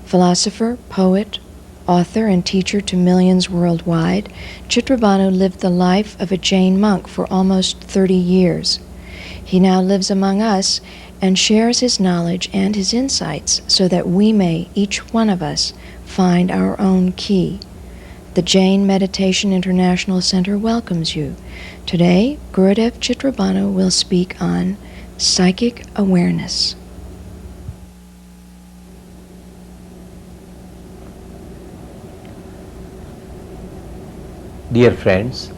Philosopher, poet, author, and teacher to millions worldwide, Chitrabhanu lived the life of a Jain monk for almost 30 years. He now lives among us and shares his knowledge and his insights so that we may, each one of us, find our own key. The Jain Meditation International Center welcomes you. Today, Gurudev Chitrabhanu will speak on psychic awareness. Dear friends,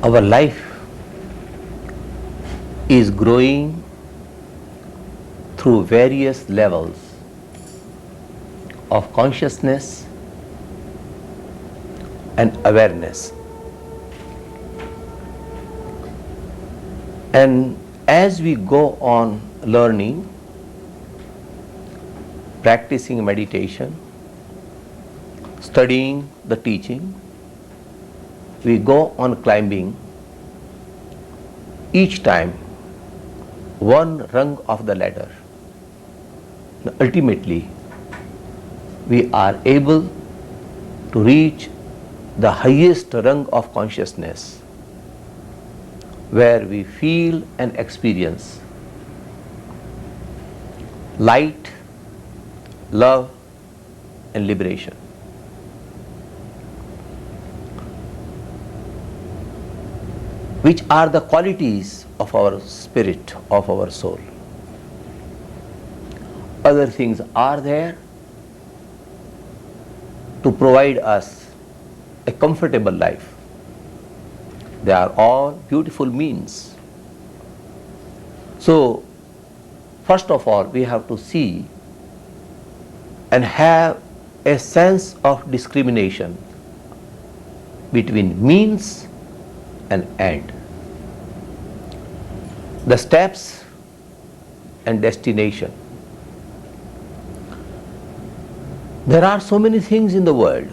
our life is growing through various levels of consciousness and awareness. And as we go on learning, practicing meditation, studying the teaching, we go on climbing each time one rung of the ladder. Ultimately, we are able to reach the highest rung of consciousness, where we feel and experience light, love, and liberation. Which are the qualities of our spirit, of our soul. Other things are there to provide us a comfortable life. They are all beautiful means. So, first of all, we have to see and have a sense of discrimination between means and end. The steps and destination. There are so many things in the world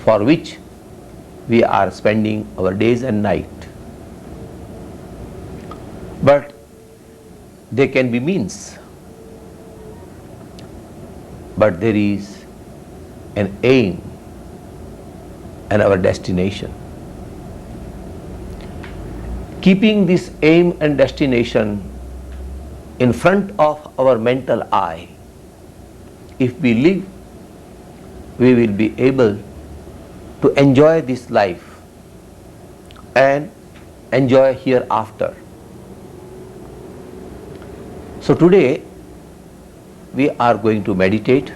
for which we are spending our days and night. But they can be means. But there is an aim and our destination. Keeping this aim and destination in front of our mental eye, if we live, we will be able to enjoy this life and enjoy hereafter. So today, we are going to meditate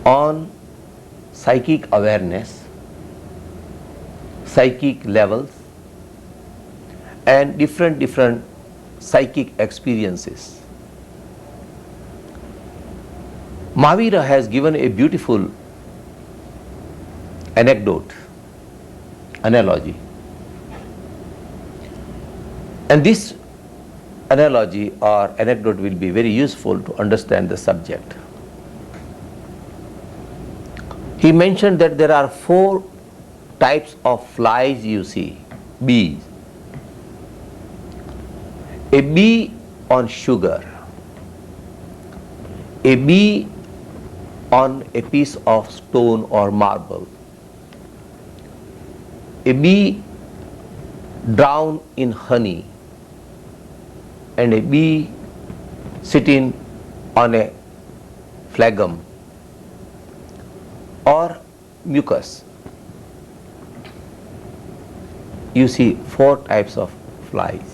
on psychic awareness, psychic levels, and different psychic experiences. Mahavira has given a beautiful analogy. And this analogy or anecdote will be very useful to understand the subject. He mentioned that there are 4 types of flies you see, bees. A bee on sugar, a bee on a piece of stone or marble, a bee drowned in honey, and a bee sitting on a phlegm or mucus. You see 4 types of flies.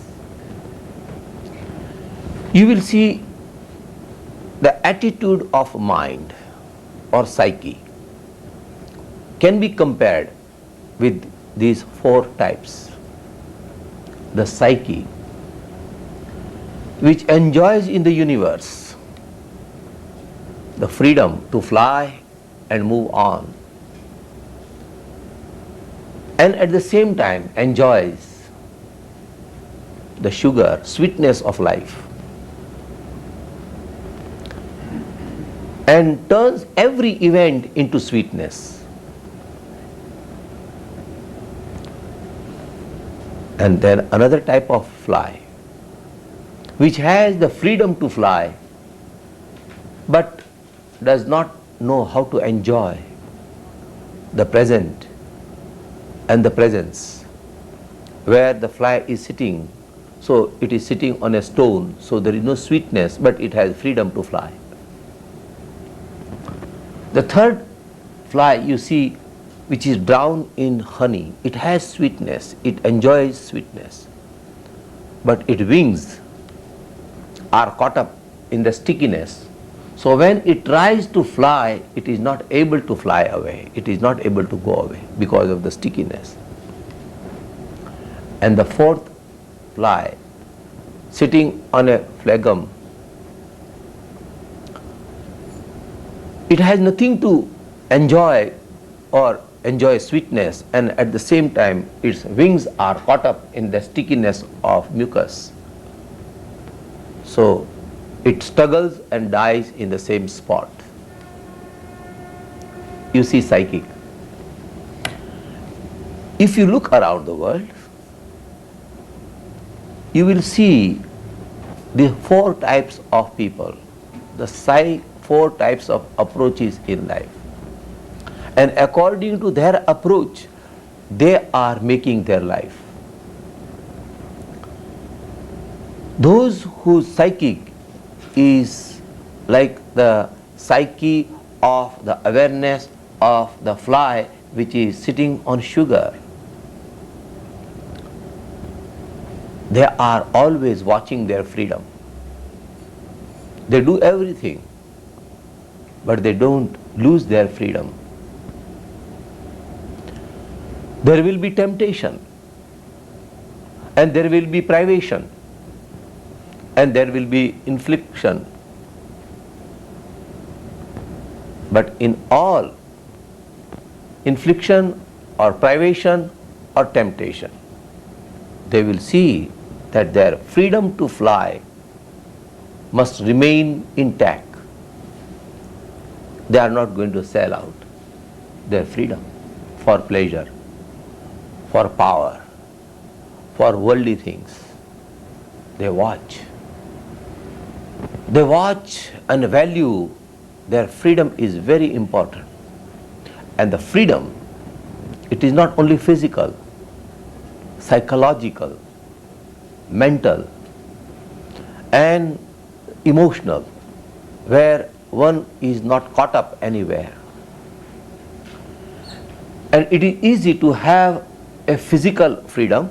You will see the attitude of mind or psyche can be compared with these 4 types. The psyche, which enjoys in the universe the freedom to fly and move on, and at the same time enjoys the sugar, sweetness of life, and turns every event into sweetness. And then another type of fly, which has the freedom to fly, but does not know how to enjoy the present and the presence. Where the fly is sitting, so it is sitting on a stone, so there is no sweetness, but it has freedom to fly. The third fly you see, which is drowned in honey, it has sweetness, it enjoys sweetness, but its wings are caught up in the stickiness. So when it tries to fly, it is not able to fly away, it is not able to go away because of the stickiness. And the fourth fly, sitting on a phlegm, it has nothing to enjoy or enjoy sweetness, and at the same time its wings are caught up in the stickiness of mucus. So it struggles and dies in the same spot. You see psychic. If you look around the world, you will see the four types of people, the four types of approaches in life. And according to their approach, they are making their life. Those whose psychic is like the psyche of the awareness of the fly which is sitting on sugar, they are always watching their freedom. They do everything, but they don't lose their freedom. There will be temptation, and there will be privation, and there will be infliction. But in all infliction or privation or temptation, they will see that their freedom to fly must remain intact. They are not going to sell out their freedom for pleasure, for power, for worldly things. They watch. They watch and value their freedom is very important. And the freedom, it is not only physical, psychological, mental and emotional, where one is not caught up anywhere. And it is easy to have a physical freedom,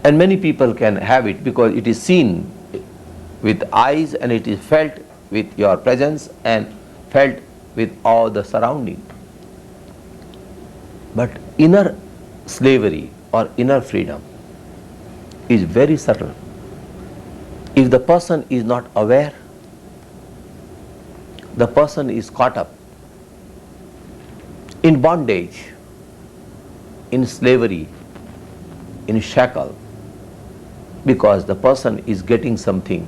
and many people can have it because it is seen with eyes and it is felt with your presence and felt with all the surrounding. But inner slavery or inner freedom is very subtle. If the person is not aware, the person is caught up in bondage, in slavery, in shackle, because the person is getting something.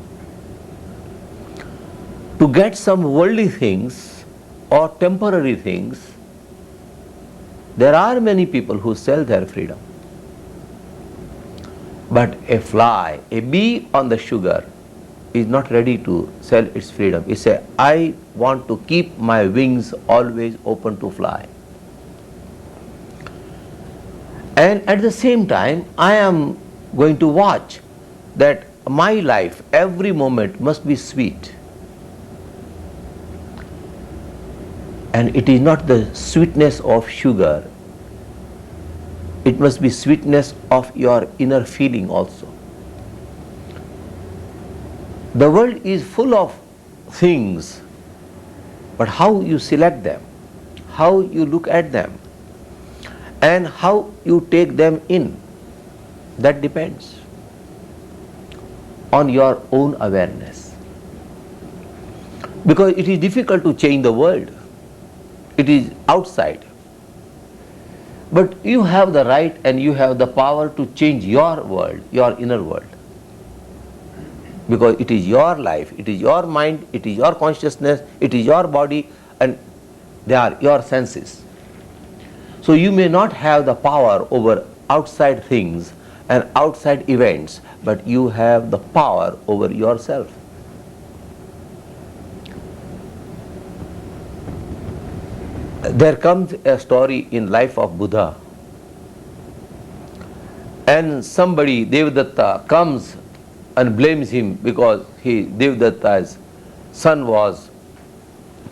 To get some worldly things or temporary things, there are many people who sell their freedom. But a fly, a bee on the sugar, is not ready to sell its freedom. It says, I want to keep my wings always open to fly. And at the same time, I am going to watch that my life, every moment must be sweet. And it is not the sweetness of sugar, it must be sweetness of your inner feeling also. The world is full of things, but how you select them, how you look at them, and how you take them in, that depends on your own awareness. Because it is difficult to change the world. It is outside. But you have the right and you have the power to change your world, your inner world. Because it is your life, it is your mind, it is your consciousness, it is your body, and they are your senses. So you may not have the power over outside things and outside events, but you have the power over yourself. There comes a story in life of Buddha, and somebody, Devadatta, comes and blames him because Devadatta's son was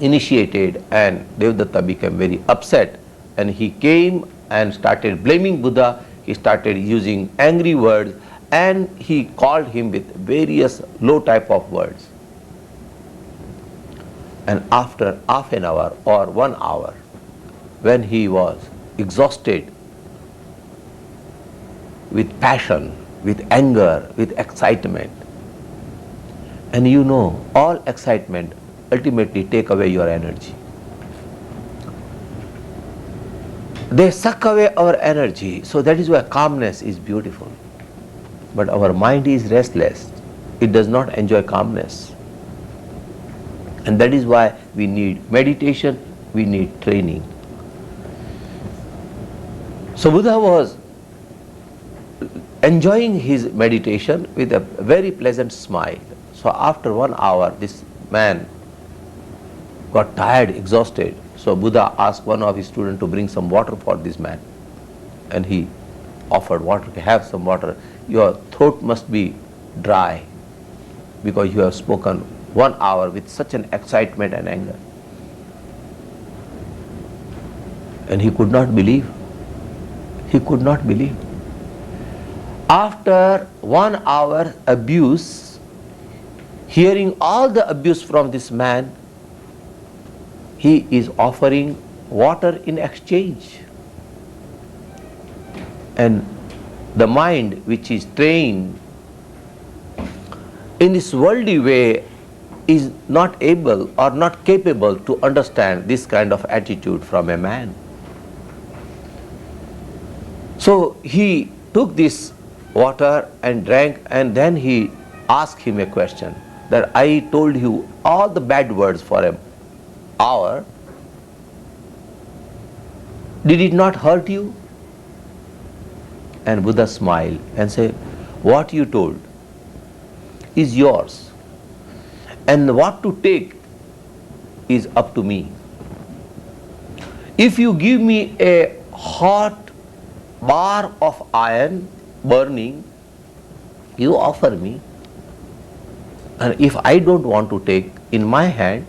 initiated, and Devadatta became very upset, and he came and started blaming Buddha. He started using angry words, and he called him with various low type of words. And after half an hour or 1 hour, when he was exhausted with passion, with anger, with excitement, and you know, all excitement ultimately take away your energy. They suck away our energy, so that is why calmness is beautiful. But our mind is restless. It does not enjoy calmness. And that is why we need meditation, we need training. So Buddha was enjoying his meditation with a very pleasant smile. So after 1 hour, this man got tired, exhausted. So Buddha asked one of his students to bring some water for this man. And he offered water. Have some water. Your throat must be dry because you have spoken 1 hour with such an excitement and anger. And he could not believe. He could not believe. After 1 hour abuse, hearing all the abuse from this man, he is offering water in exchange. And the mind which is trained in this worldly way is not able or not capable to understand this kind of attitude from a man. So he took this water and drank, and then he asked him a question, that I told you all the bad words for an hour. Did it not hurt you? And Buddha smiled and said, what you told is yours, and what to take is up to me. If you give me a hot bar of iron burning, you offer me, and if I don't want to take in my hand,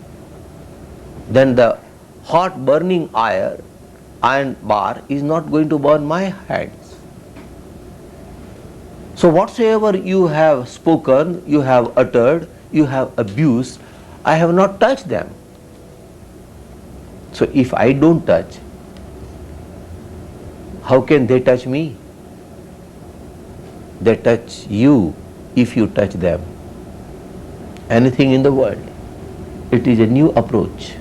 then the hot burning iron bar is not going to burn my hands. So whatsoever you have spoken, you have uttered, you have abused, I have not touched them. So if I don't touch, how can they touch me? They touch you if you touch them. Anything in the world. It is a new approach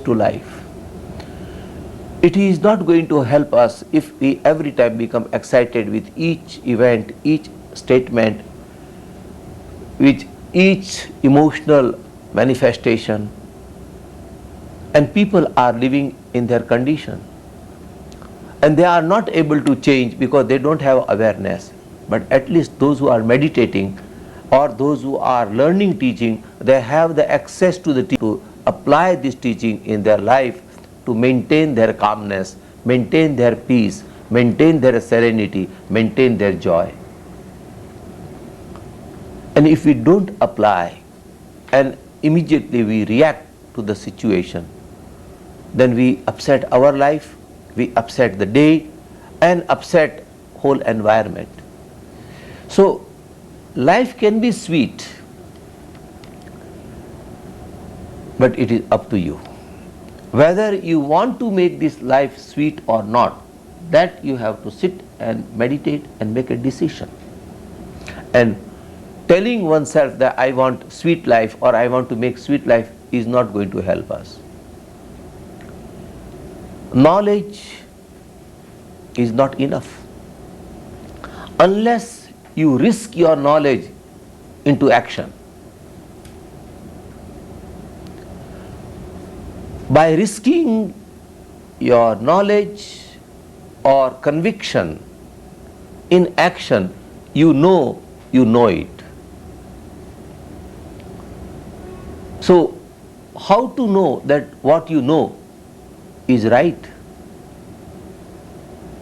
to life. It is not going to help us if we every time become excited with each event, each statement, with each emotional manifestation. And people are living in their condition. And they are not able to change because they don't have awareness. But at least those who are meditating or those who are learning teaching, they have the access to the to apply this teaching in their life to maintain their calmness, maintain their peace, maintain their serenity, maintain their joy. And if we don't apply and immediately we react to the situation, then we upset our life, we upset the day, and upset whole environment. So life can be sweet, but it is up to you. Whether you want to make this life sweet or not, that you have to sit and meditate and make a decision. And telling oneself that I want sweet life or I want to make sweet life is not going to help us. Knowledge is not enough. Unless you risk your knowledge into action. By risking your knowledge or conviction in action, you know it. So, how to know that what you know is right?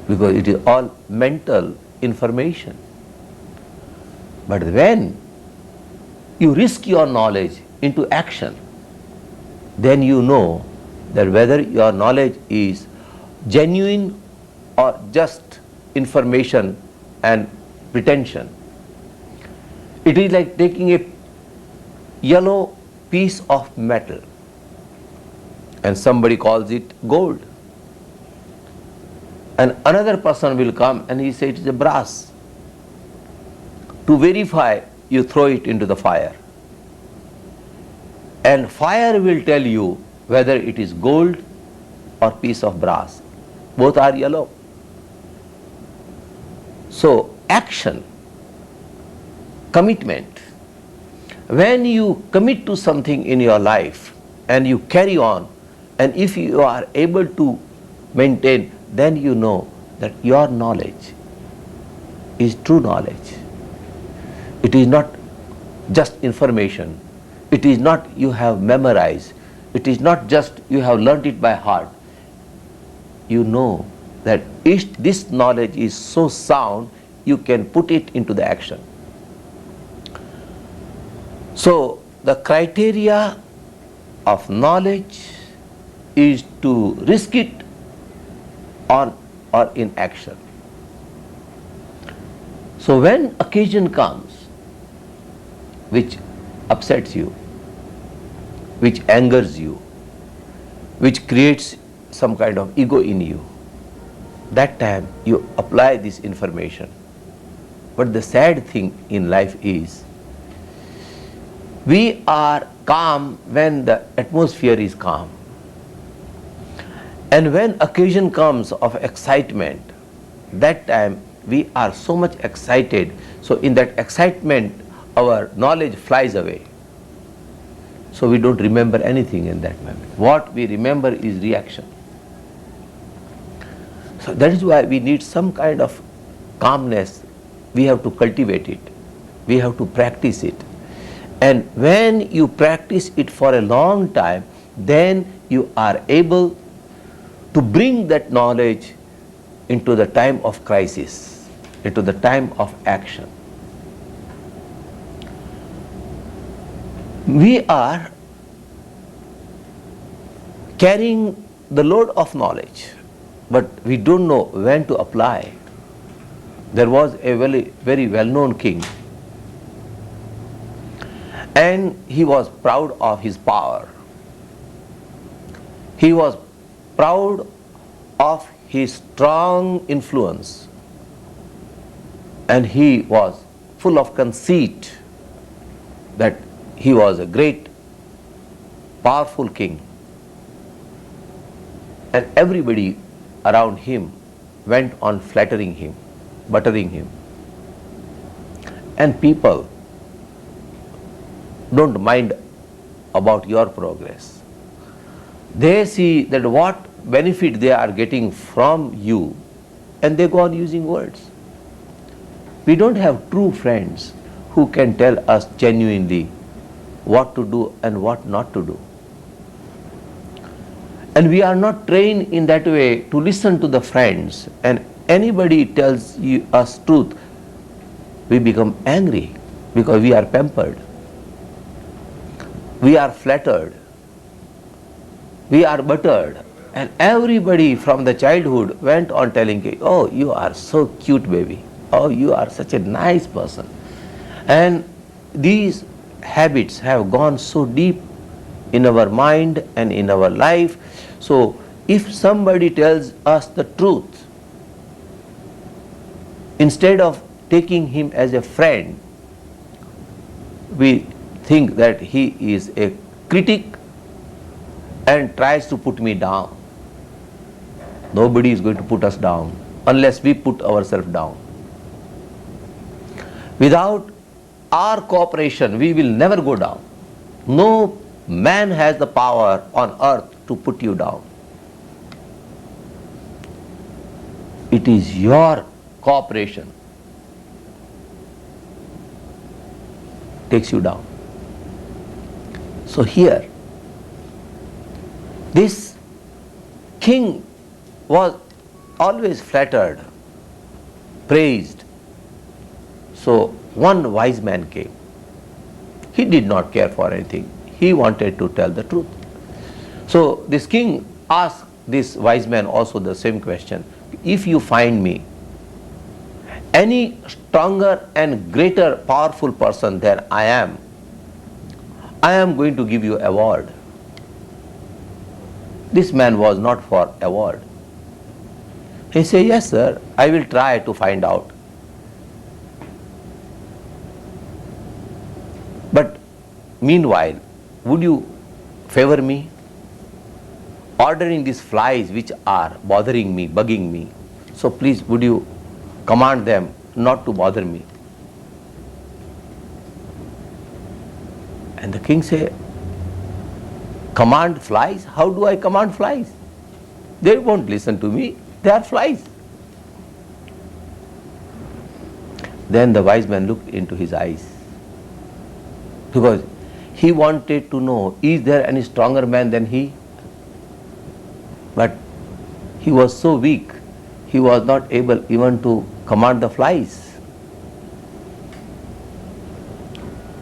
Because it is all mental information. But when you risk your knowledge into action, then you know that whether your knowledge is genuine or just information and pretension. It is like taking a yellow piece of metal and somebody calls it gold, and another person will come and he says it is a brass. To verify, you throw it into the fire, and fire will tell you whether it is gold or piece of brass. Both are yellow. So action, commitment. When you commit to something in your life and you carry on, and if you are able to maintain, then you know that your knowledge is true knowledge. It is not just information. It is not you have memorized. It is not just you have learnt it by heart. You know that if this knowledge is so sound, you can put it into the action. So the criteria of knowledge is to risk it on or in action. So when occasion comes which upsets you, which angers you, which creates some kind of ego in you, that time you apply this information. But the sad thing in life is, we are calm when the atmosphere is calm. And when occasion comes of excitement, that time we are so much excited. So in that excitement, our knowledge flies away. So we don't remember anything in that moment. What we remember is reaction. So that is why we need some kind of calmness. We have to cultivate it. We have to practice it. And when you practice it for a long time, then you are able to bring that knowledge into the time of crisis, into the time of action. We are carrying the load of knowledge, but we don't know when to apply. There was a very well-known king, and he was proud of his power. He was proud of his strong influence, and he was full of conceit that he was a great, powerful king. And everybody around him went on flattering him, buttering him. And people don't mind about your progress. They see that what benefit they are getting from you, and they go on using words. We don't have true friends who can tell us genuinely what to do and what not to do. And we are not trained in that way to listen to the friends, and anybody tells us truth, we become angry because we are pampered. We are flattered. We are buttered. And everybody from the childhood went on telling you, oh, you are so cute, baby. Oh, you are such a nice person. And these habits have gone so deep in our mind and in our life. So if somebody tells us the truth, instead of taking him as a friend, we think that he is a critic and tries to put me down. Nobody is going to put us down unless we put ourselves down. Without our cooperation, we will never go down. No man has the power on earth to put you down. it is your cooperation takes you down. So here, this king was always flattered, praised. So one wise man came. He did not care for anything. He wanted to tell the truth. So this king asked this wise man also the same question. If you find me any stronger and greater powerful person than I am going to give you award. This man was not for award. He said, yes sir, I will try to find out. But meanwhile, would you favor me? Ordering these flies which are bothering me, bugging me. So please, would you command them not to bother me? And the king said, command flies? How do I command flies? They won't listen to me. They are flies. Then the wise man looked into his eyes, because he wanted to know, is there any stronger man than he? But he was so weak, he was not able even to command the flies.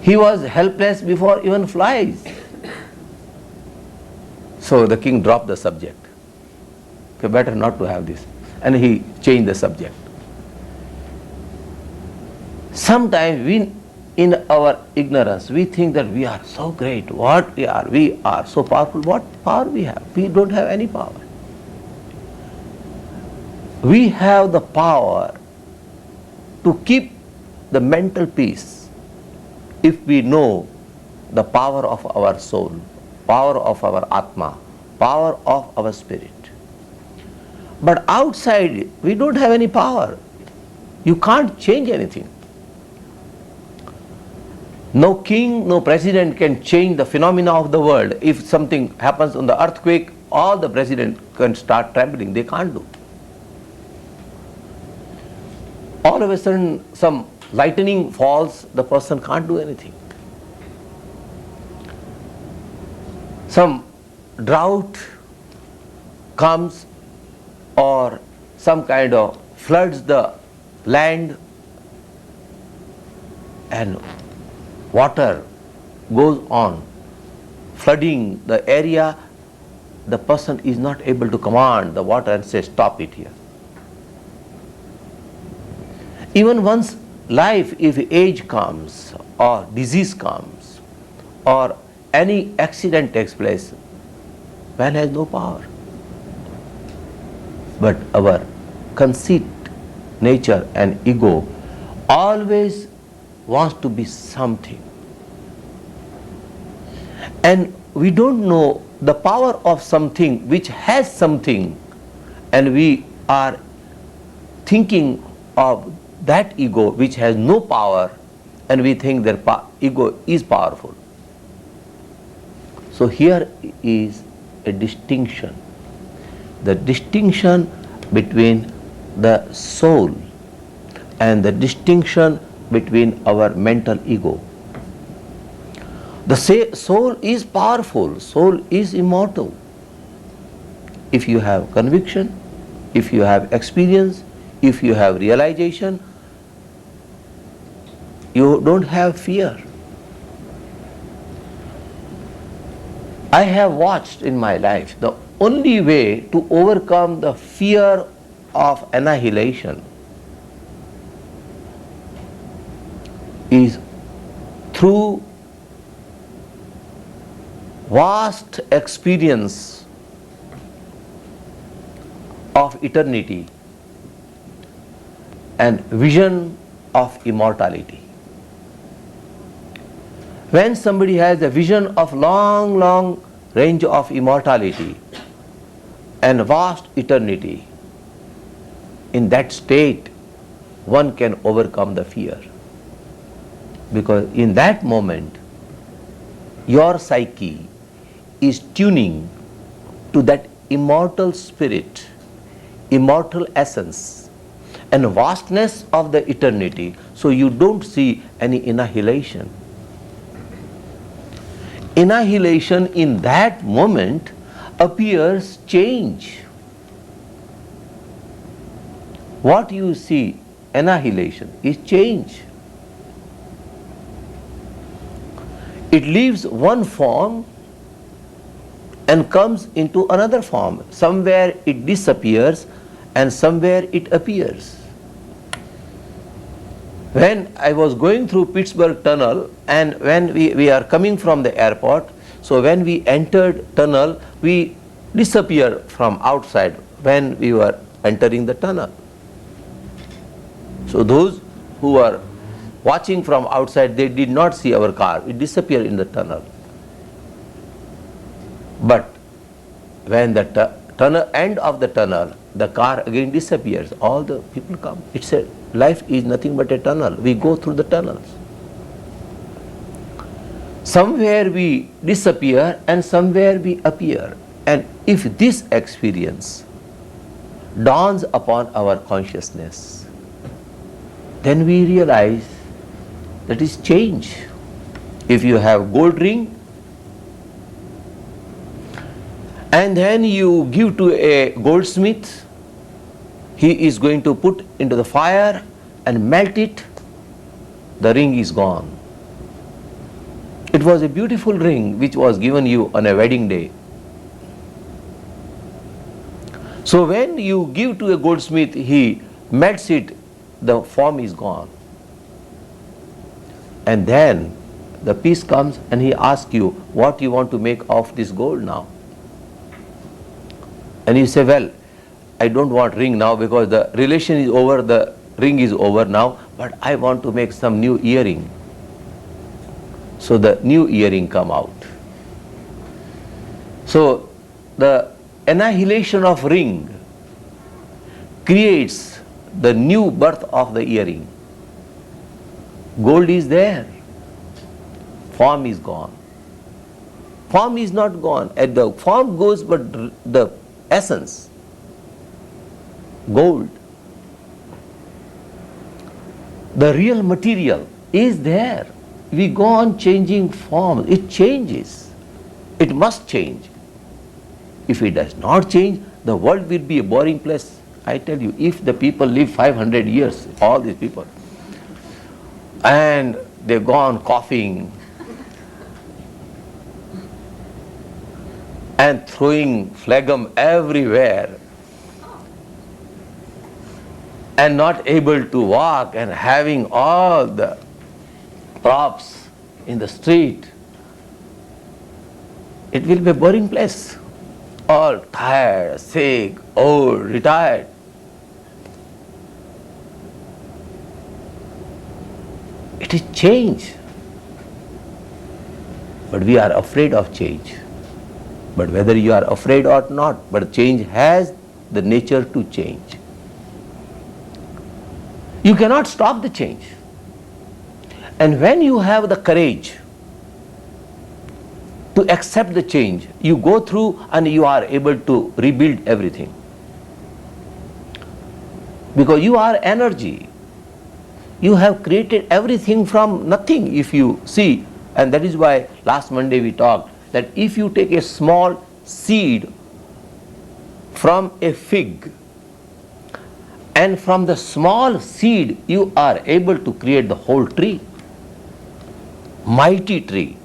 He was helpless before even flies. So the king dropped the subject. Okay, better not to have this. And he changed the subject. Sometimes we, in our ignorance, we think that we are so great. What we are so powerful. What power we have? We don't have any power. We have the power to keep the mental peace if we know the power of our soul, power of our Atma, power of our spirit. But outside, we don't have any power. You can't change anything. No king, no president can change the phenomena of the world. If something happens on the earthquake, all the president can start trembling. They can't do. All of a sudden, some lightning falls, the person can't do anything. Some drought comes, or some kind of floods the land, and water goes on flooding the area, the person is not able to command the water and say, stop it here. Even once life, if age comes, or disease comes, or any accident takes place, man has no power. But our conceit, nature and ego always wants to be something. And we don't know the power of something which has something, and we are thinking of that ego which has no power, and we think that ego is powerful. So here is a distinction. The distinction between the soul and the distinction between our mental ego. The soul is powerful, soul is immortal. If you have conviction, if you have experience, if you have realization, you don't have fear. I have watched in my life the only way to overcome the fear of annihilation is through vast experience of eternity and vision of immortality. When somebody has a vision of long range of immortality and vast eternity, in that state one can overcome the fear. Because in that moment your psyche is tuning to that immortal spirit immortal essence and vastness of the eternity, so you don't see any annihilation. Annihilation in that moment appears change. What you see, annihilation, is change. It leaves one form and comes into another form. Somewhere it disappears and somewhere it appears. When I was going through Pittsburgh tunnel, and when we are coming from the airport, so when we entered tunnel, we disappeared from outside when we were entering the tunnel. So those who were watching from outside, they did not see our car. It disappeared in the tunnel. But when the tunnel end of the tunnel, the car again disappears. All the people come. It's a life is nothing but a tunnel. We go through the tunnels. Somewhere we disappear and somewhere we appear. And if this experience dawns upon our consciousness, then we realize that is change. If you have gold ring and then you give to a goldsmith, he is going to put into the fire and melt it, the ring is gone. It was a beautiful ring which was given you on a wedding day. So when you give to a goldsmith, he melts it, the form is gone. And then the piece comes and he asks you, what you want to make of this gold now? And you say, well, I don't want ring now because the relation is over, the ring is over now, but I want to make some new earring. So the new earring come out. So the annihilation of ring creates the new birth of the earring. Gold is there, form is gone. Form is not gone. The form goes, but the essence, gold, the real material is there. We go on changing form. It changes. It must change. If it does not change, the world will be a boring place. I tell you, if the people live 500 years, all these people, and they go on coughing and throwing phlegm everywhere and not able to walk and having all the props in the street, it will be a boring place. All tired, sick, old, retired. It is change. But we are afraid of change. But whether you are afraid or not, but change has the nature to change. You cannot stop the change. And when you have the courage to accept the change, you go through and you are able to rebuild everything. Because you are energy. You have created everything from nothing, if you see. And that is why last Monday we talked that if you take a small seed from a fig, and from the small seed you are able to create the whole tree, mighty tree,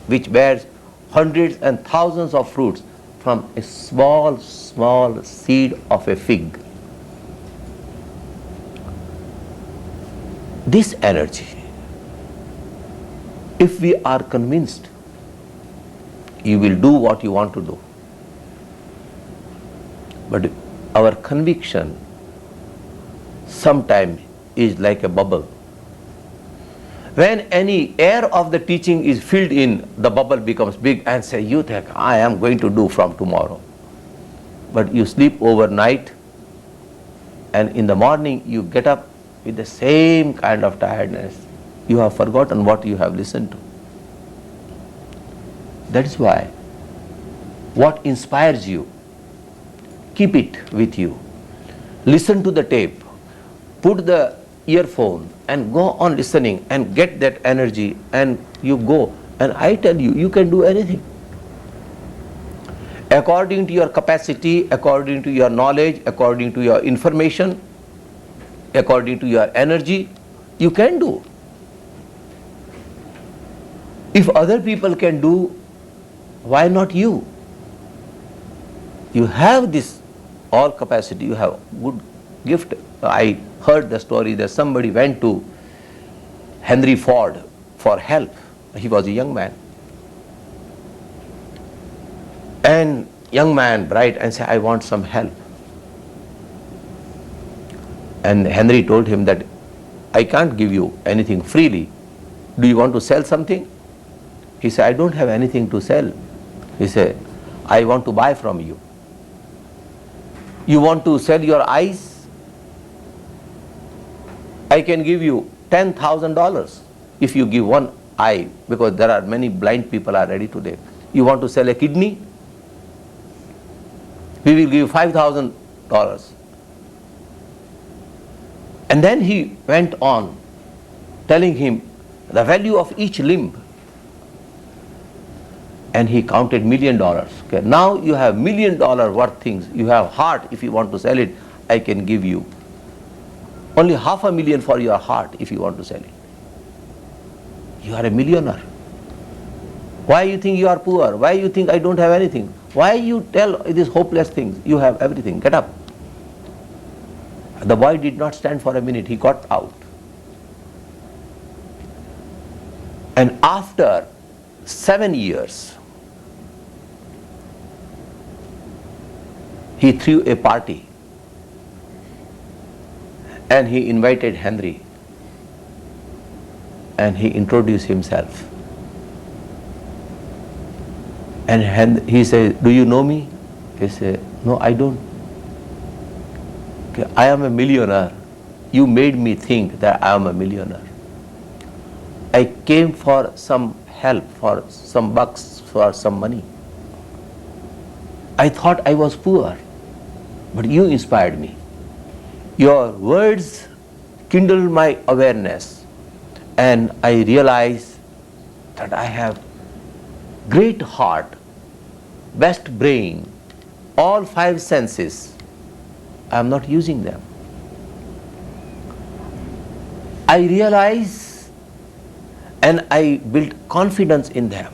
which bears hundreds and thousands of fruits from a small seed of a fig. This energy, if we are convinced, you will do what you want to do. But our conviction sometimes is like a bubble. When any air of the teaching is filled in, the bubble becomes big and say, you think I am going to do from tomorrow. But you sleep overnight and in the morning you get up with the same kind of tiredness. You have forgotten what you have listened to. That is why what inspires you, keep it with you. listen to the tape, put the earphone and go on listening and get that energy, and you go, and I tell you, you can do anything. According to your capacity, according to your knowledge, according to your information, according to your energy, you can do. If other people can do, why not you? You have this all capacity, you have good gift. I heard the story that somebody went to Henry Ford for help. He was a young man. And young man, bright, and said, I want some help. And Henry told him that I can't give you anything freely. Do you want to sell something? He said, I don't have anything to sell. He said, I want to buy from you. You want to sell your eyes? I can give you $10,000 if you give one eye, because there are many blind people already today. You want to sell a kidney? We will give $5,000. And then he went on telling him the value of each limb. And he counted $1 million. Okay, now you have $1 million worth things. You have heart. If you want to sell it, I can give you only $500,000 for your heart if you want to sell it. You are a millionaire. Why you think you are poor? Why you think I don't have anything? Why you tell these hopeless things? You have everything. Get up. The boy did not stand for a minute. He got out. And after 7 years, he threw a party and he invited Henry and he introduced himself. And he said, do you know me? He said, no, I don't. Okay, I am a millionaire. You made me think that I am a millionaire. I came for some help, for some bucks, for some money. I thought I was poor, but you inspired me. Your words kindled my awareness, and I realized that I have great heart, best brain, all 5 senses. I am not using them. I realized and I built confidence in them.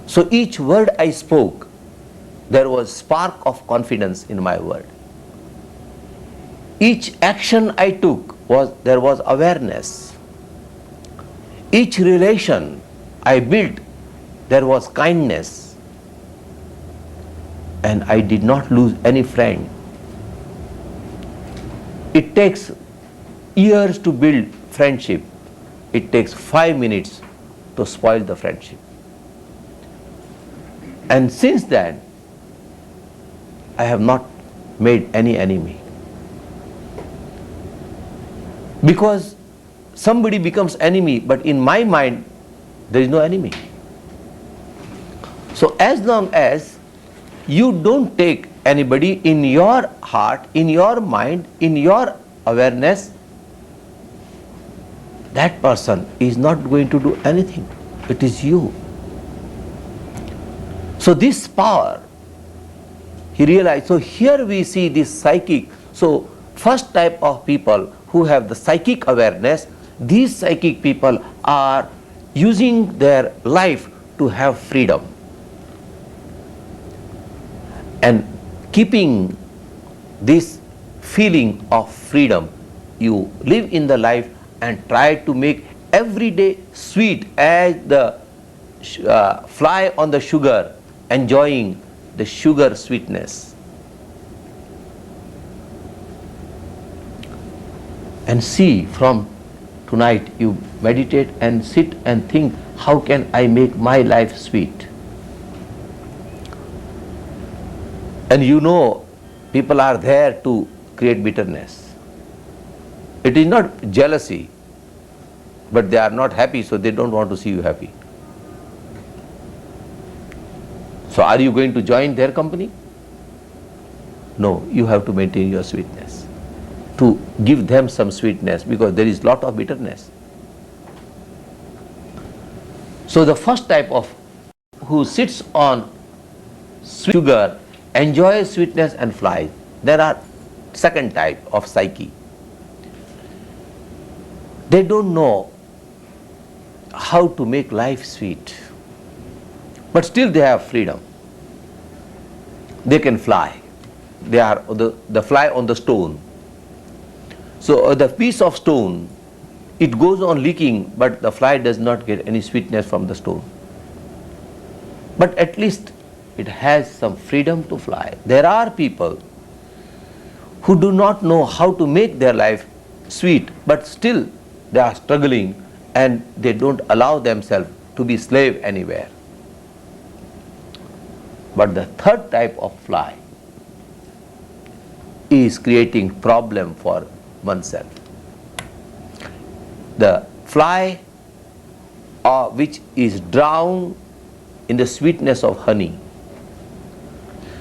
So each word I spoke, there was spark of confidence in my word. Each action I took, there was awareness. Each relation I built, there was kindness. And I did not lose any friend. It takes years to build friendship. It takes 5 minutes to spoil the friendship. And since then, I have not made any enemy. Because somebody becomes enemy, but in my mind, there is no enemy. So as long as you don't take anybody in your heart, in your mind, in your awareness, that person is not going to do anything. It is you. So this power, he realized. So here we see this psychic. So first type of people who have the psychic awareness, these psychic people are using their life to have freedom. And keeping this feeling of freedom, you live in the life and try to make every day sweet as the fly on the sugar, enjoying the sugar sweetness. And see, from tonight you meditate and sit and think, how can I make my life sweet? And you know, people are there to create bitterness. It is not jealousy, but they are not happy, so they don't want to see you happy. So are you going to join their company? No, you have to maintain your sweetness. give them some sweetness, because there is lot of bitterness. So the first type of who sits on sugar enjoys sweetness and flies. There are second type of psyche. They don't know how to make life sweet, but still they have freedom. They can fly. They are the fly on the stone. So the piece of stone, it goes on leaking, but the fly does not get any sweetness from the stone. But at least it has some freedom to fly. There are people who do not know how to make their life sweet, but still they are struggling and they don't allow themselves to be slave anywhere. But the third type of fly is creating problem for oneself. The fly which is drowned in the sweetness of honey.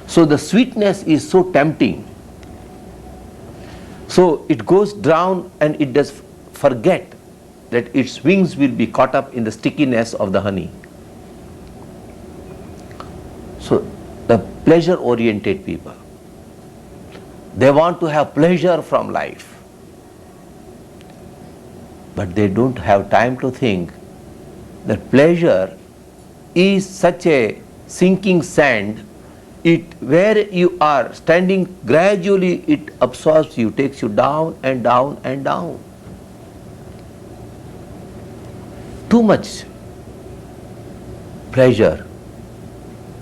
So the sweetness is so tempting. So it goes down and it does forget that its wings will be caught up in the stickiness of the honey. So the pleasure-oriented people, they want to have pleasure from life, but they don't have time to think that pleasure is such a sinking sand. Where you are standing, gradually it absorbs you, takes you down and down and down. Too much pleasure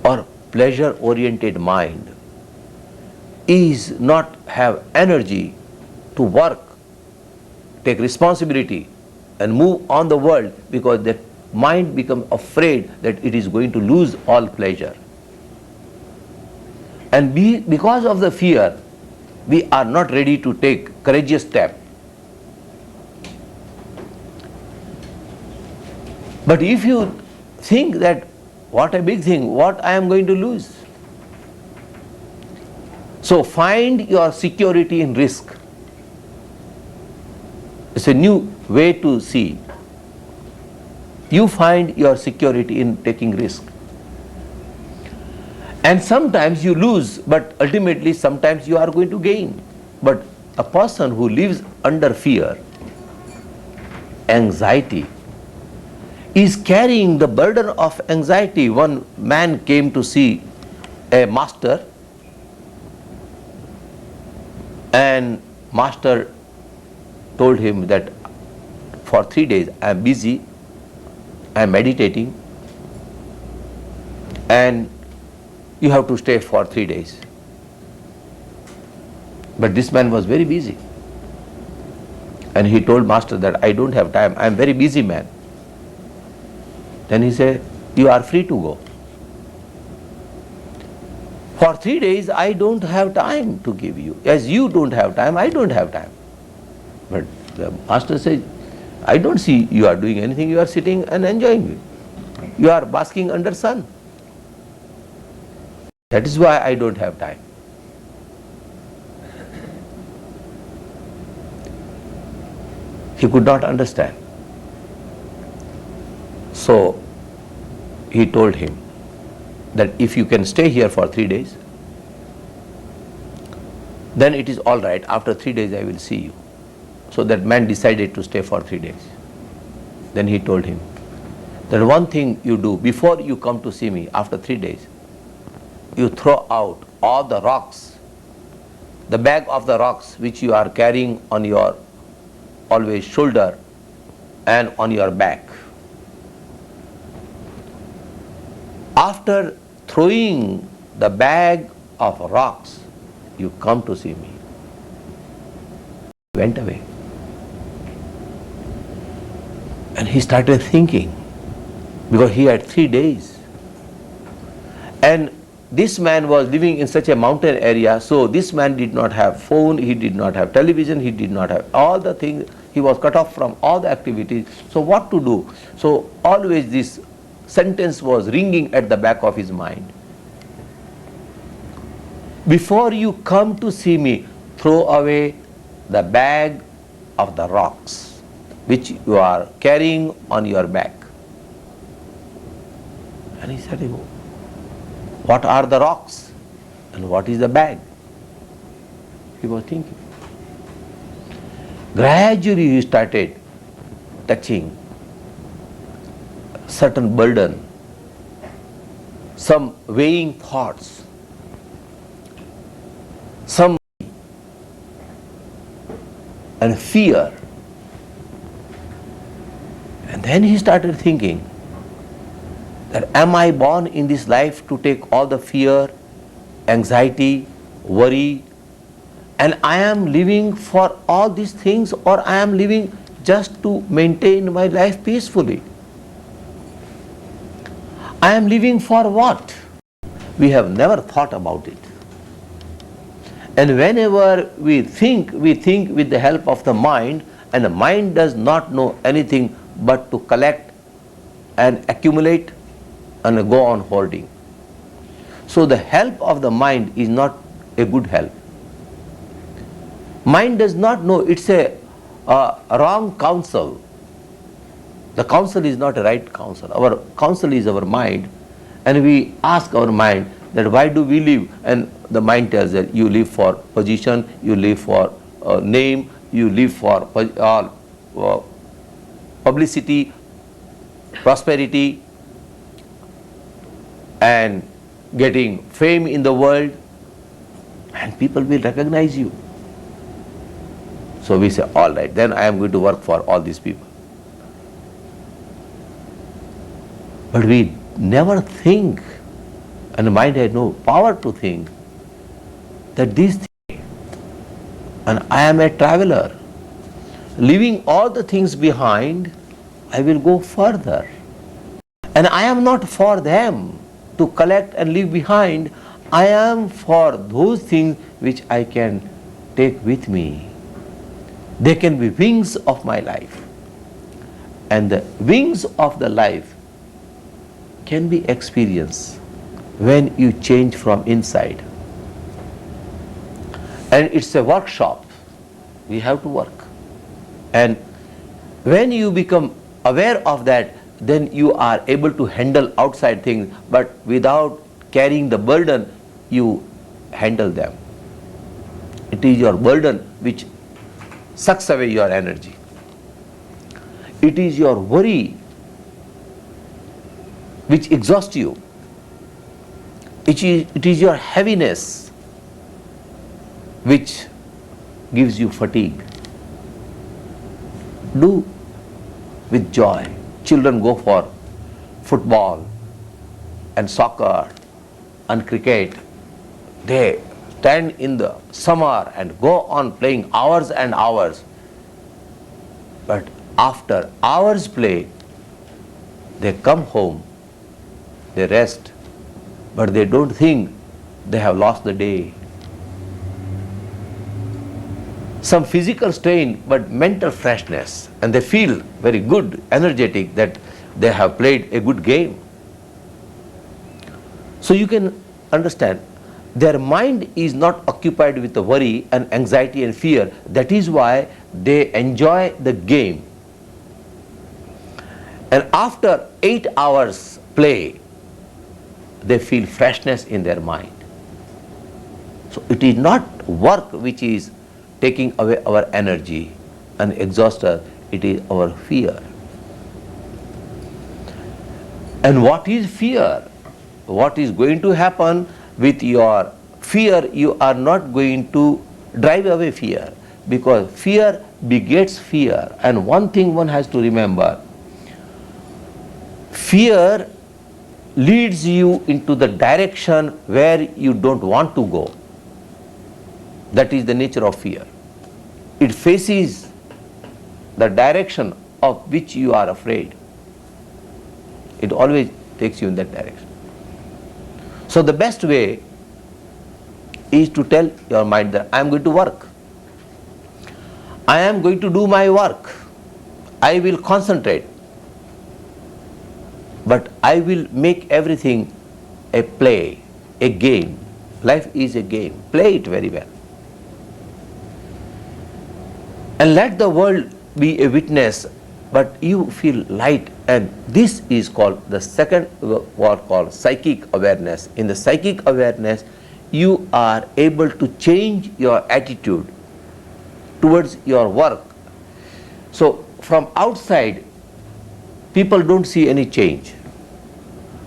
or pleasure-oriented mind is not have energy to work, take responsibility and move on the world, because the mind becomes afraid that it is going to lose all pleasure. And because of the fear, we are not ready to take courageous step. But if you think that what a big thing, what I am going to lose. So find your security in risk. It's a new way to see. You find your security in taking risk. And sometimes you lose, but ultimately sometimes you are going to gain. But a person who lives under fear, anxiety, is carrying the burden of anxiety. One man came to see a master, and master told him that for 3 days I am busy, I am meditating, and you have to stay for 3 days. But this man was very busy, and he told master that I don't have time, I am very busy man. Then he said, you are free to go. For 3 days I don't have time to give you. As you don't have time, I don't have time. But the master said, I don't see you are doing anything, you are sitting and enjoying it. You are basking under sun. That is why I don't have time. He could not understand. So he told him that if you can stay here for 3 days, then it is all right. After 3 days I will see you. So that man decided to stay for 3 days. Then he told him that one thing you do before you come to see me after 3 days, you throw out all the rocks, the bag of the rocks which you are carrying on your always shoulder and on your back. After throwing the bag of rocks, you come to see me. He went away. And he started thinking, because he had 3 days. And this man was living in such a mountain area, so this man did not have phone, he did not have television, he did not have all the things, he was cut off from all the activities. So what to do? So always this sentence was ringing at the back of his mind. Before you come to see me, throw away the bag of the rocks which you are carrying on your back. And he said, what are the rocks and what is the bag? He was thinking. Gradually he started touching certain burden, some weighing thoughts, some and fear. And then he started thinking that am I born in this life to take all the fear, anxiety, worry, and I am living for all these things, or I am living just to maintain my life peacefully? I am living for what? We have never thought about it. And whenever we think with the help of the mind, and the mind does not know anything but to collect and accumulate and go on hoarding. So the help of the mind is not a good help. Mind does not know, it's a wrong counsel. The counsel is not a right counsel. Our counsel is our mind, and we ask our mind that why do we live? And the mind tells that you live for position, you live for name, you live for publicity, prosperity, and getting fame in the world, and people will recognize you. So we say, all right, then I am going to work for all these people. But we never think, and the mind had no power to think, that these things, and I am a traveler, leaving all the things behind, I will go further. And I am not for them to collect and leave behind, I am for those things which I can take with me. They can be wings of my life. And the wings of the life can be experienced when you change from inside. And it's a workshop. We have to work. And when you become aware of that, then you are able to handle outside things, but without carrying the burden, you handle them. It is your burden which sucks away your energy. It is your worry which exhausts you. It is your heaviness which gives you fatigue. Do with joy. Children go for football and soccer and cricket. They stand in the summer and go on playing hours and hours. But after hours play, they come home, they rest, but they don't think they have lost the day. Some physical strain, but mental freshness, and they feel very good, energetic, that they have played a good game. So you can understand, their mind is not occupied with the worry and anxiety and fear. That is why they enjoy the game. And after 8 hours play, they feel freshness in their mind. So it is not work which is taking away our energy and exhaust us, it is our fear. And what is fear? What is going to happen with your fear? You are not going to drive away fear, because fear begets fear. And one thing one has to remember, fear leads you into the direction where you don't want to go. That is the nature of fear. It faces the direction of which you are afraid. It always takes you in that direction. So the best way is to tell your mind that I am going to work. I am going to do my work. I will concentrate. But I will make everything a play, a game. Life is a game. Play it very well. and let the world be a witness, but you feel light. And this is called the second what called psychic awareness. In the psychic awareness, you are able to change your attitude towards your work. So from outside, people don't see any change,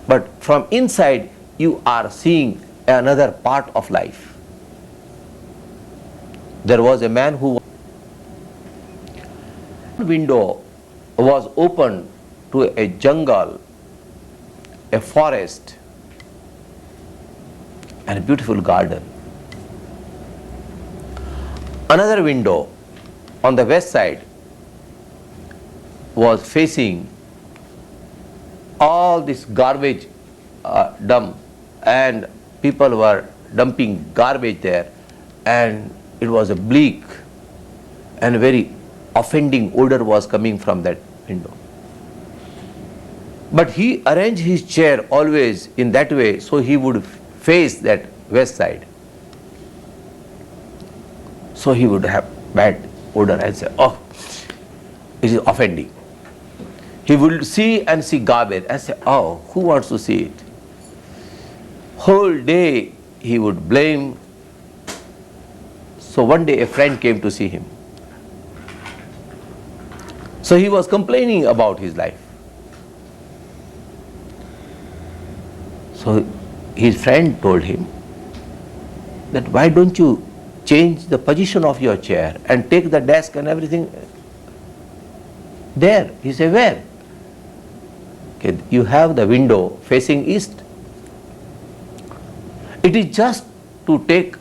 but from inside you are seeing another part of life. There was a man who window was open to a jungle, a forest, and a beautiful garden. Another window on the west side was facing all this garbage dump, and people were dumping garbage there, and it was a bleak and very offending odor was coming from that window. But he arranged his chair always in that way, so he would face that west side. So he would have bad odor and say, oh, it is offending. He would see and see garbage and say, oh, who wants to see it? Whole day he would blame. So one day a friend came to see him. So he was complaining about his life. So his friend told him that why don't you change the position of your chair and take the desk and everything there. He said, where? Okay, you have the window facing east. It is just to take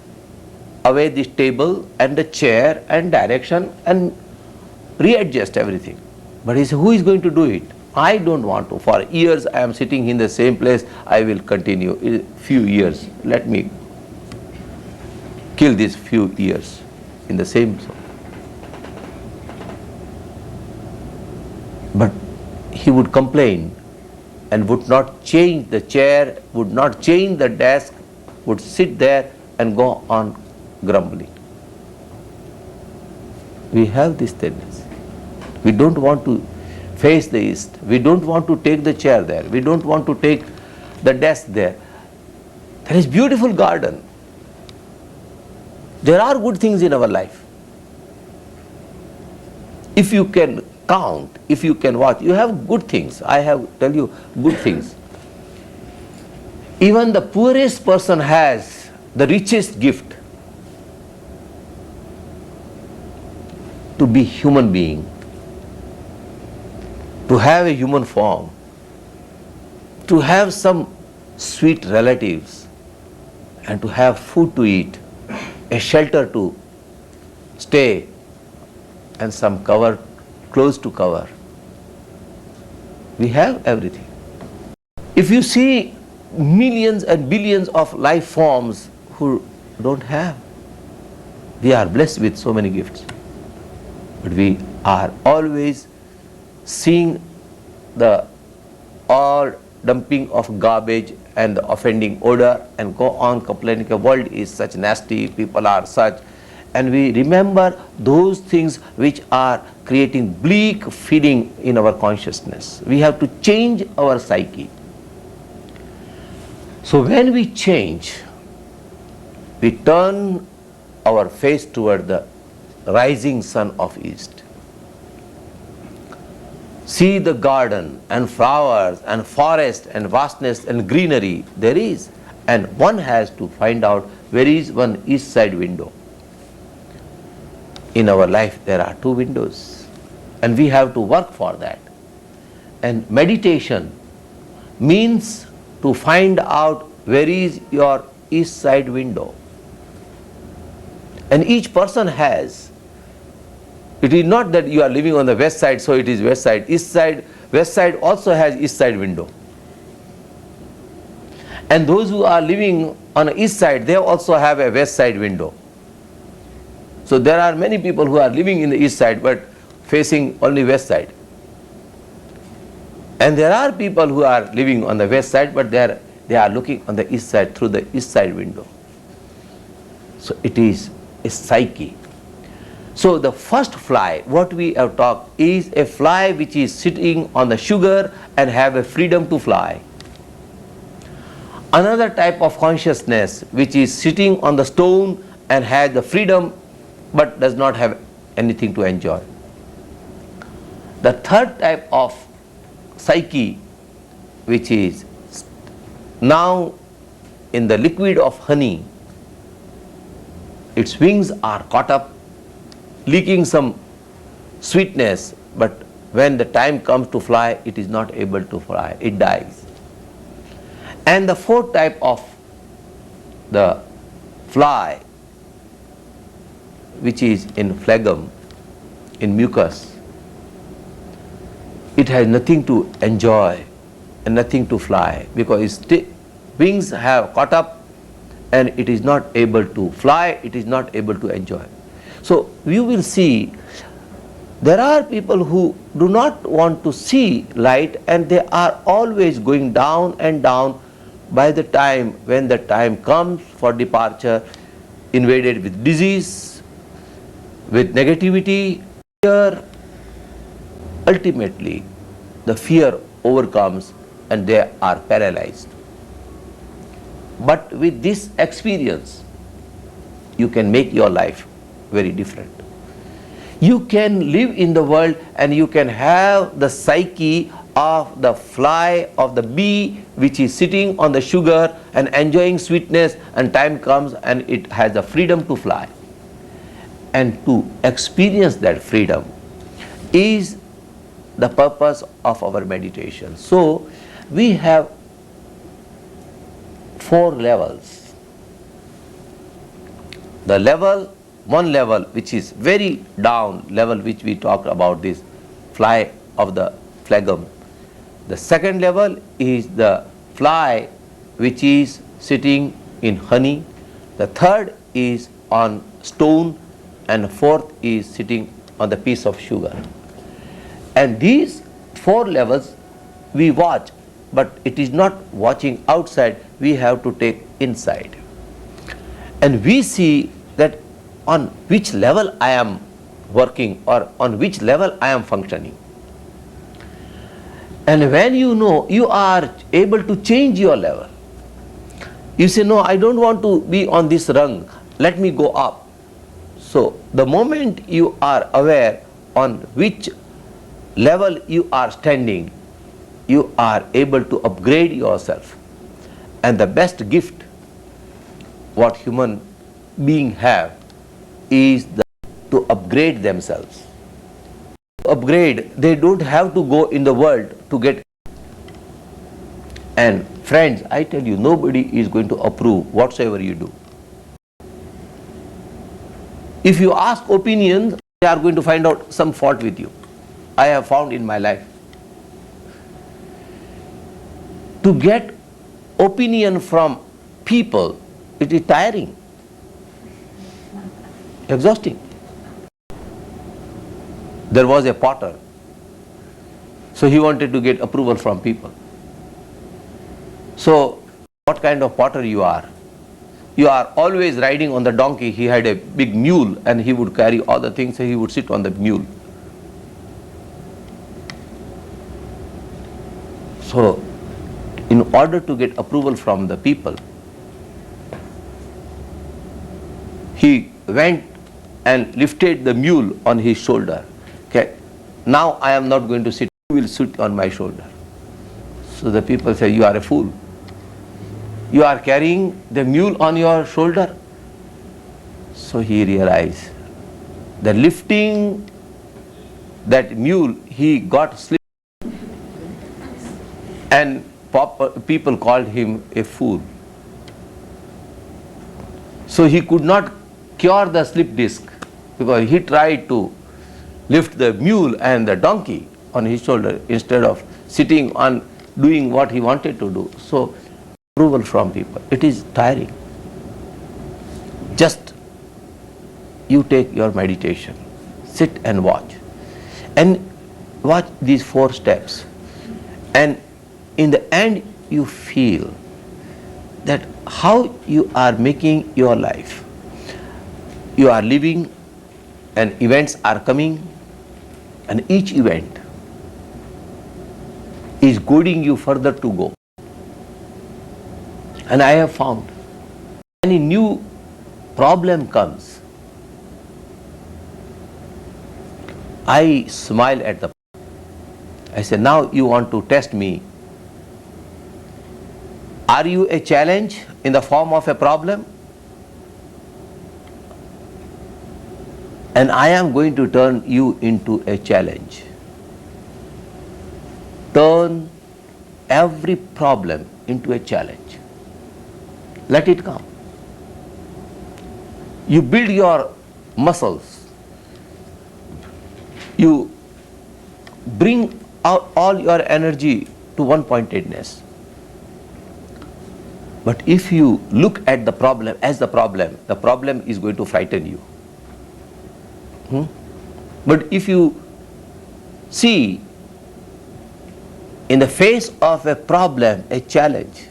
away this table and the chair and direction and readjust everything. But he said, who is going to do it? I don't want to. For years I am sitting in the same place. I will continue in few years. Let me kill these few years in the same. But he would complain and would not change the chair, would not change the desk, would sit there and go on grumbling. We have this tendency. We don't want to face the east. We don't want to take the chair there. We don't want to take the desk there. There is beautiful garden. There are good things in our life. If you can count, if you can watch, you have good things. I have tell you good things. Even the poorest person has the richest gift, to be human being, to have a human form, to have some sweet relatives, and to have food to eat, a shelter to stay, and some cover, clothes to cover. We have everything. If you see millions and billions of life forms who don't have, we are blessed with so many gifts. But we are always seeing the all dumping of garbage and the offending odor and go on complaining the world is such nasty, people are such, and we remember those things which are creating bleak feeling in our consciousness. We have to change our psyche. So when we change, we turn our face toward the rising sun of east. See the garden and flowers and forest and vastness and greenery there is, and one has to find out where is one east side window. In our life there are two windows, and we have to work for that. And meditation means to find out where is your east side window. And each person has. It is not that you are living on the west side, so it is west side. East side, west side also has east side window. And those who are living on the east side, they also have a west side window. So there are many people who are living in the east side but facing only west side. And there are people who are living on the west side but they are looking on the east side through the east side window. So it is a psyche. So the first fly, what we have talked, is a fly which is sitting on the sugar and have a freedom to fly. Another type of consciousness which is sitting on the stone and has the freedom but does not have anything to enjoy. The third type of psyche, which is now in the liquid of honey, its wings are caught up, leaking some sweetness, but when the time comes to fly, it is not able to fly, it dies. And the fourth type of the fly, which is in phlegm, in mucus, it has nothing to enjoy and nothing to fly, because its wings have caught up and it is not able to fly, it is not able to enjoy. So you will see there are people who do not want to see light, and they are always going down and down. By the time when the time comes for departure, invaded with disease, with negativity, fear, ultimately the fear overcomes and they are paralyzed. But with this experience, you can make your life very different. You can live in the world and you can have the psyche of the fly, of the bee, which is sitting on the sugar and enjoying sweetness, and time comes and it has the freedom to fly. And to experience that freedom is the purpose of our meditation. So we have 4 levels. The level, one level which is very down level, which we talked about, this fly of the phlegm. The second level is the fly which is sitting in honey. The third is on stone, and the fourth is sitting on the piece of sugar. And these 4 levels we watch, but it is not watching outside, we have to take inside. And we see that on which level I am working or on which level I am functioning. And when you know, you are able to change your level. You say, no, I don't want to be on this rung, let me go up. So the moment you are aware on which level you are standing, you are able to upgrade yourself. And the best gift what human being have is to upgrade themselves. Upgrade, they don't have to go in the world to get. And friends, I tell you, nobody is going to approve whatsoever you do. If you ask opinions, they are going to find out some fault with you. I have found in my life. To get opinion from people, it is tiring, exhausting. There was a potter, so he wanted to get approval from people. So what kind of potter you are? You are always riding on the donkey. He had a big mule and he would carry all the things, so he would sit on the mule. So in order to get approval from the people, he went and lifted the mule on his shoulder. Okay, now I am not going to sit, you will sit on my shoulder. So the people say, you are a fool. You are carrying the mule on your shoulder. So he realized that lifting that mule, he got slipped, and people called him a fool. So he could not cure the slip disc, because he tried to lift the mule and the donkey on his shoulder instead of sitting on doing what he wanted to do. So approval from people, it is tiring. Just you take your meditation, sit and watch these 4 steps, and in the end you feel that how you are making your life. You are living and events are coming, and each event is goading you further to go. And I have found any new problem comes, I smile at the I say, now you want to test me. Are you a challenge in the form of a problem? And I am going to turn you into a challenge. Turn every problem into a challenge. Let it come. You build your muscles. You bring out all your energy to one-pointedness. But if you look at the problem as the problem is going to frighten you. But if you see in the face of a problem, a challenge,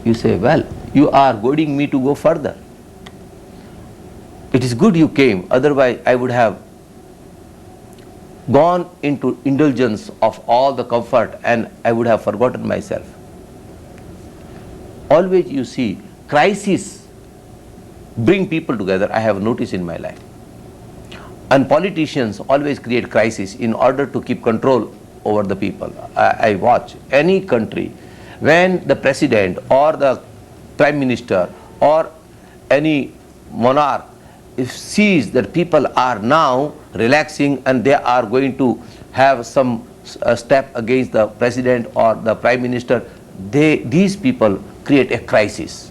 you say, well, you are goading me to go further. It is good you came, otherwise I would have gone into indulgence of all the comfort and I would have forgotten myself. Always you see, crisis bring people together, I have noticed in my life. And politicians always create crisis in order to keep control over the people. I watch any country, when the president or the prime minister or any monarch if sees that people are now relaxing and they are going to have some step against the president or the prime minister, these people create a crisis.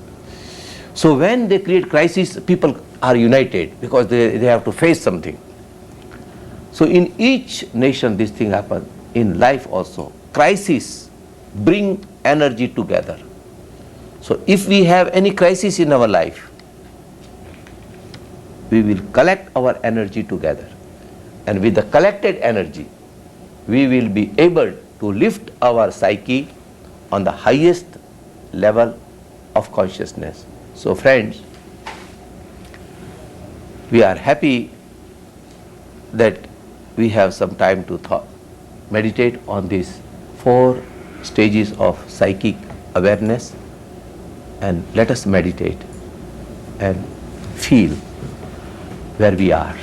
So when they create crisis, people are united because they have to face something. So in each nation this thing happens, in life also. Crisis bring energy together. So if we have any crisis in our life, we will collect our energy together, and with the collected energy we will be able to lift our psyche on the highest level of consciousness. So friends, we are happy that we have some time to meditate on these 4 stages of psychic awareness, and let us meditate and feel where we are.